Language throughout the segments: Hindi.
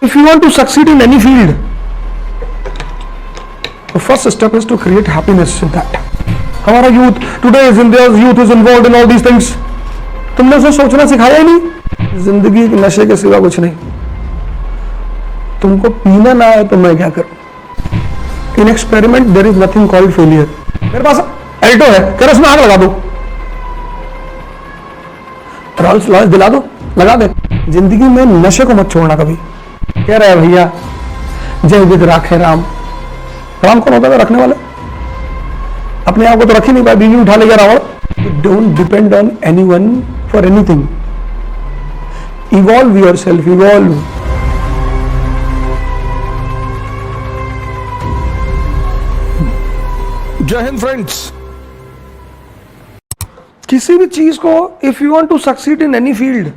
If you want to succeed in any field, the first step is to create happiness in that. हमारा youth today is India's youth is involved in all these things. तुमने उसे सोचना सिखाया ही नहीं। जिंदगी नशे के सिवा कुछ नहीं। तुमको पीना ना आए तो मैं क्या करूं? In experiment there is nothing called failure. मेरे पास एल्टो है, क्या उसमें आग लगा दो? रोल्स रॉयस दिला दो, लगा दे। जिंदगी में नशे को मत छोड़ना कभी। कह रहे हैं भैया जय विद राखे राम। राम कौन होता है रखने वाले? अपने आप को तो रख ही नहीं पाए, बीवी उठा ले गया Ravan. Don't depend on anyone for anything. Evolve yourself, evolve. जय हिंद फ्रेंड्स। किसी भी चीज को if you want to succeed in any field,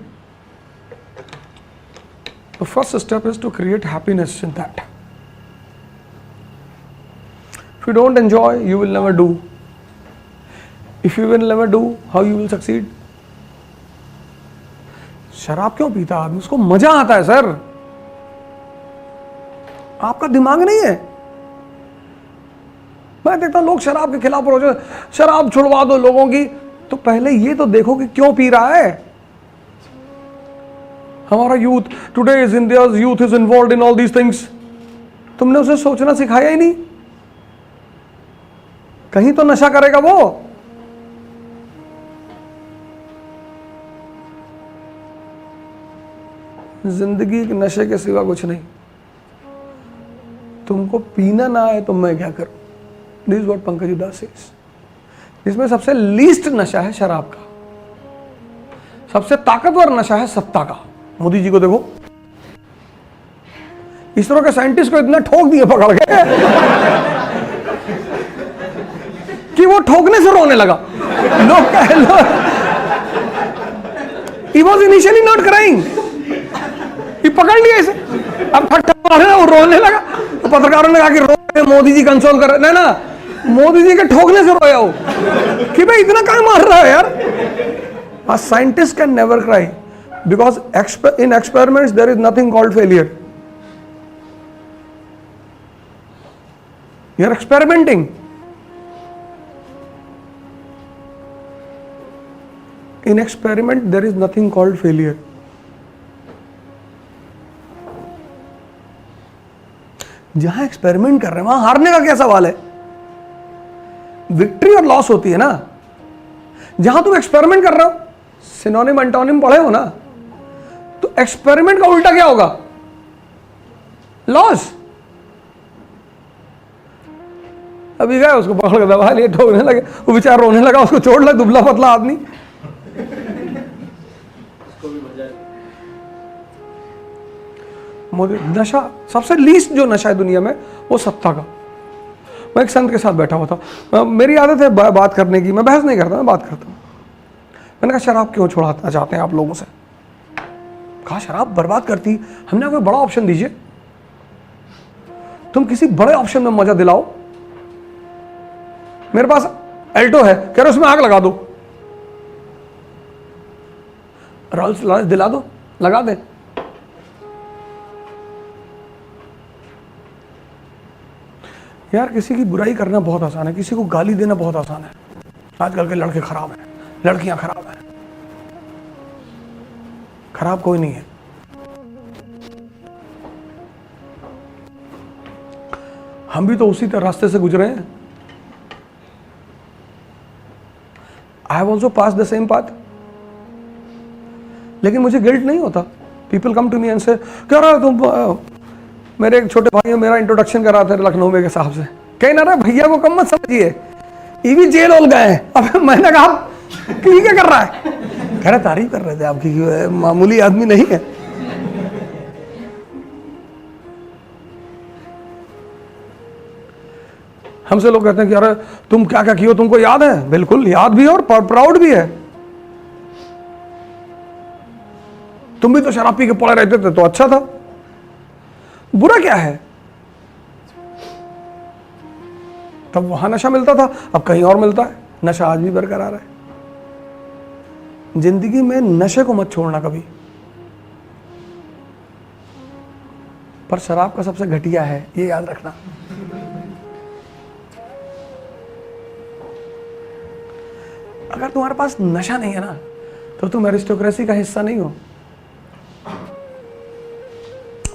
the first step is to create happiness in that. If you don't enjoy, you will never do. If you will never do, how you will succeed? शराब क्यों पीता आदमी? उसको मजा आता है सर। आपका दिमाग नहीं है। मैं देखता हूं लोग शराब के खिलाफ हो जाए, शराब छुड़वा दो लोगों की, तो पहले ये तो देखो कि क्यों पी रहा है। हमारा youth today is India's youth is involved in all these things. तुमने उसे सोचना सिखाया ही नहीं। कहीं तो नशा करेगा वो। जिंदगी के नशे के सिवा कुछ नहीं। तुमको पीना ना आए तो मैं क्या करूं? दिस इज व्हाट पंकज उदास सेज। इसमें सबसे लीस्ट नशा है शराब का, सबसे ताकतवर नशा है सत्ता का। मोदी जी को देखो, इसरो के साइंटिस्ट को इतना ठोक दिए पकड़ के कि वो ठोकने से रोने लगा। लोग कह लो, he was initially not crying, ये पकड़ लिया इसे, अब फट वो रोने लगा। तो पत्रकारों ने कहा कि रो मोदी जी कंसोल कर रहे ना, मोदी जी के ठोकने से रोया हो कि भाई इतना कहां मार रहा है यार। A scientist can never cry because in experiments there is nothing called failure. You are experimenting. In experiment there is nothing called failure. जहां एक्सपेरिमेंट कर रहे हैं वहां हारने का क्या सवाल है? विक्ट्री और लॉस होती है ना। जहां तुम एक्सपेरिमेंट कर रहे हो, सिनोनिम एंटोनिम पढ़े हो ना, तो एक्सपेरिमेंट का उल्टा क्या होगा? लॉस। अभी गए उसको पकड़ के दबा लिए, ठोकने लगे, वो बेचारा रोने लगा, उसको चोट लगा, दुबला पतला आदमी। नशा सबसे लीस्ट जो नशा है दुनिया में वो सत्ता का। मैं एक संत के साथ बैठा हुआ था, मेरी आदत है बात करने की, मैं बहस नहीं करता, मैं बात करता हूँ। मैंने कहा शराब क्यों छुड़ाना चाहते हैं आप लोगों से? कहा शराब बर्बाद करती। हमने कोई बड़ा ऑप्शन दीजिए, तुम किसी बड़े ऑप्शन में मजा दिलाओ। मेरे पास एल्टो है, कह रहे उसमें आग लगा दो। रोल्स रॉयस दिला दो, लगा दे। यार किसी की बुराई करना बहुत आसान है, किसी को गाली देना बहुत आसान है। आजकल के लड़के खराब हैं, लड़कियां खराब हैं। खराब कोई नहीं है। हम भी तो उसी तरह रास्ते से गुजरे हैं। I have also pass the same path, लेकिन मुझे गिल्ट नहीं होता। People come to me and say, क्या रहा तुम? मेरे एक छोटे भाई मेरा इंट्रोडक्शन करा थे लखनऊ में के साहब से, कहीं ना रहा भैया को कम मत समझिए, ये भी जेल होल गए हैं। अब मैंने कहा कि क्या कर रहा है? कह रहे तारीफ कर रहे थे आपकी, मामूली आदमी नहीं है। हमसे लोग कहते हैं कि अरे तुम क्या क्या किए, तुमको याद है? बिल्कुल याद भी है और प्राउड भी है। तुम भी तो शराब पी के पड़े रहते थे, तो अच्छा था। बुरा क्या है? तब वहां नशा मिलता था, अब कहीं और मिलता है। नशा आज भी बरकरार है। जिंदगी में नशे को मत छोड़ना कभी। पर शराब का सबसे घटिया है, ये याद रखना। अगर तुम्हारे पास नशा नहीं है ना, तो तुम एरिस्टोक्रेसी का हिस्सा नहीं हो।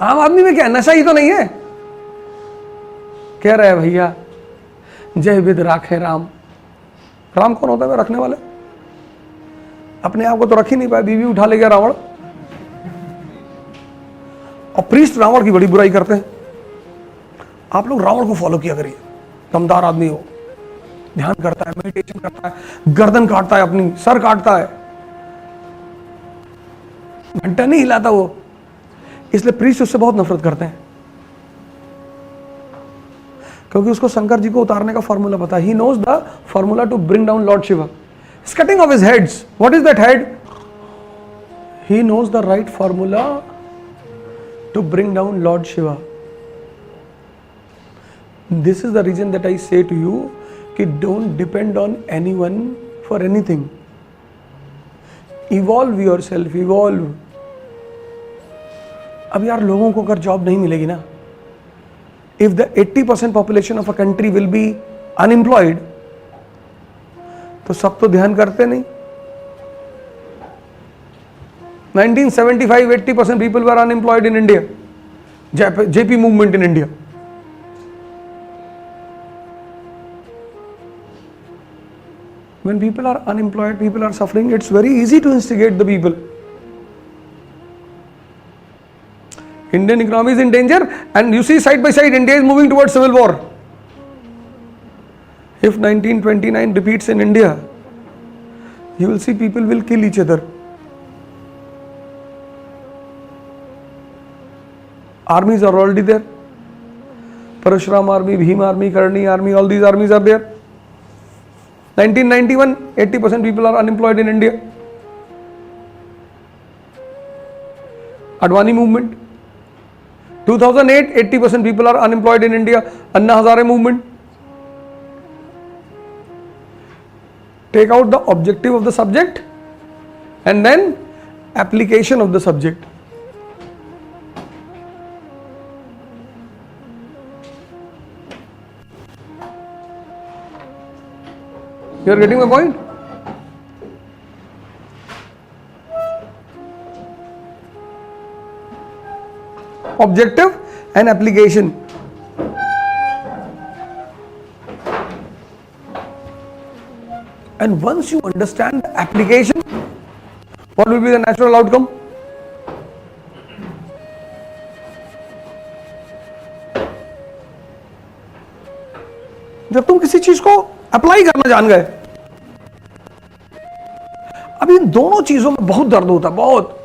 आम आदमी में क्या है, नशा ही तो नहीं है। कह रहे हैं भैया जय विद राखे राम। राम कौन होता है रखने वाले? अपने आप को तो रख ही नहीं पाए, बीवी उठा ले गया रावण। और प्रीस्ट रावण की बड़ी बुराई करते हैं। आप लोग रावण को फॉलो किया करिए, दमदार आदमी हो, ध्यान करता है, मेडिटेशन करता है, गर्दन काटता है, अपनी सर काटता है, घंटा नहीं हिलाता वो। इसलिए प्रीस्ट उससे बहुत नफरत करते हैं, क्योंकि उसको शंकर जी को उतारने का फॉर्मूला पता है। He knows the formula to bring down lord Shiva. Cutting off his heads, what is that head? He knows the right formula to bring down lord Shiva. This is the reason that I say to you कि don't depend on anyone for anything. Evolve yourself, evolve. अब यार लोगों को अगर जॉब नहीं मिलेगी ना, if the 80% population of a country will be unemployed, तो सब तो ध्यान करते नहीं। 1975 80% people were unemployed in India. JP movement in India. When people are unemployed, people are suffering, it's very easy to instigate the people. Indian economy is in danger, and you see side by side India is moving towards civil war. If 1929 repeats in India, you will see people will kill each other. Armies are already there. Parashuram army, Bhim army, Karni army, all these armies are there. 1991, 80% people are unemployed in India. Advani movement. 2008, 80% people are unemployed in India. Anna Hazare movement. Take out the objective of the subject and then application of the subject. You are getting my point? Objective and application. And once you understand the application, what will be the natural outcome? जब तुम किसी चीज को अप्लाई करना जान गए। अब इन दोनों चीजों में बहुत दर्द होता है, बहुत।